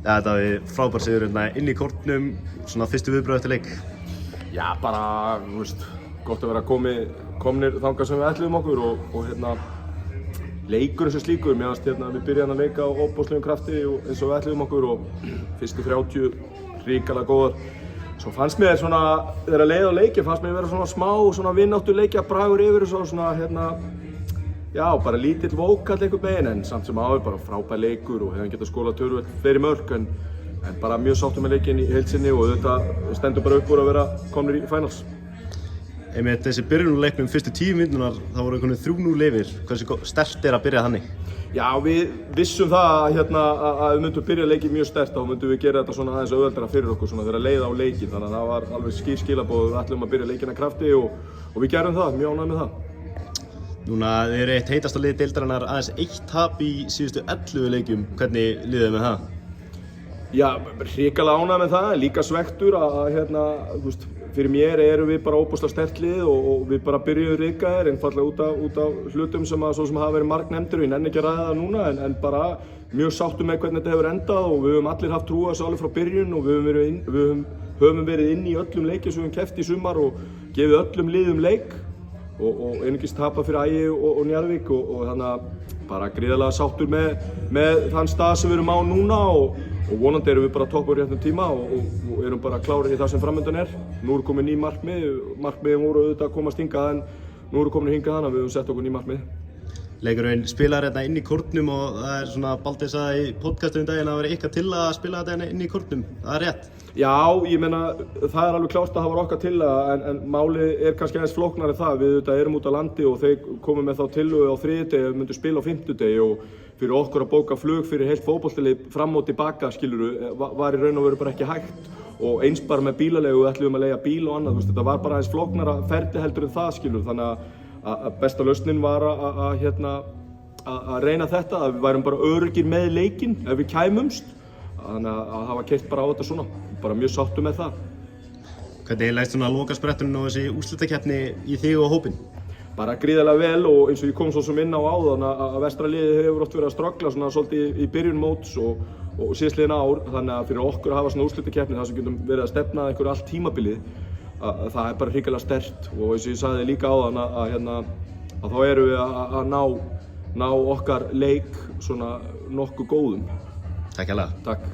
Ja, þetta var frábær sigur inn í kórnum, svona fyrstu viðbrögð eftir leik. Já, bara, þú veist, gott að vera komnir þangað sem við ætluðum okkur og leikurinn sem slíkur, mér fannst við byrjaðum að leika á ofboðslegum krafti og eins og við ætluðum okkur og fyrstu 30 hrikalega góðar. Svo fannst mér svona, þegar leið á leiki, fannst mér vera svona smá, svona vinnáttu leikja bragur yfir og svona, já, bara lítill vókall einhvern veginn, en samt sem áður bara frábær leikur og hefðum getað skorað töluvert fleiri mörk, en bara mjög sáttur með leikinn í heild sinni og þetta stendur bara upp úr að vera komnir í finals. Einmitt þessi byrjunarleiknum fyrstu 10 mínúturnar, það voru einhvern 3-0 yfir. Hversu sterkt að byrja þannig? Já, við vissum það að við myndum byrja leikinn mjög sterkt og myndum við gera þetta svona aðeins auðveldara fyrir okkur svona þegar leið á leikinn, þannig að það var alveg skýr skilaboð, við ætlum að byrja leikinn af krafti og við gerum það, mjög ánægð með það. Núna þið eru eitt heitasta lið deildarinnar, aðeins 1 tap í síðustu 11 leikjum. Hvernig líður þið með það? Já, hrikalega ánægð með það, líka svekktur að þú veist, fyrir mér erum við bara óbúslega sterkt lið og við bara byrjuðum rikaðir einfallega út af hlutum sem hafa verið margnefndir og ég nenni ekki að ræða það núna en bara mjög sáttur með hvernig þetta hefur endað og við höfum allir haft trú á þessu alveg frá byrjun og við höfum verið inn í öllum leikjum sem við höfum keppt í sumar og gefið öllum liðum leik og einungis tapað fyrir Ægi og Njarðvík og þannig að bara gríðarlega sáttur með þann stað sem við erum á núna og vonandi erum við bara toppur í réttum tíma og erum bara klárir í það sem framöndan er. Nú eru komin ný markmiðin voru auðvitað að komast hingað en nú eru komin hingað þannig að við höfum sett okkur ný markmið. Leikurinn spilar inn í kórnum og það er svona Baldur sagði í podcastum daginn að það veri ykkar til að spila þetta inn í kórnum, það er rétt? Já, ég meina það er alveg klárt að það var okkar tillaga en málið er kannski aðeins flóknara það, við auðvitað erum út á landi og þeir komum með þá tillögu á þriðjudegi að við myndum spila á fimmtudegi og fyrir okkur að bóka flug fyrir heilt fótboltalið fram og tilbaka skilurðu var í raun og veru bara ekki hægt og eins bara með bílalegu ætluðum að leigja bíl og annað, þetta var bara aðeins flóknara ferli heldur en það skilurðu, þannig að besta lausnin var að reyna þetta, að við værum bara öruggir með leikinn ef við kæmumst, þannig að hafa keyrt bara á þetta svona, bara mjög sáttur með það. Hvernig leist svona lokaspretturinn og þessi úrslitakeppni í þig og hópinn? Bara gríðarlega vel og eins og ég kom svo sem inn á áðan að vestra liðið hefur oft verið að ströggla svona svolítið í byrjun móts og síðastliðin ár, þannig að fyrir okkur að hafa svona úrslitakeppni þar sem getum verið að stefna einhverju allt tímabilið að það er bara hrikalega sterkt og eins og ég sagði líka áðan að þá erum við að ná okkar leik svona nokkuð góðum. Takk hérlega. Takk.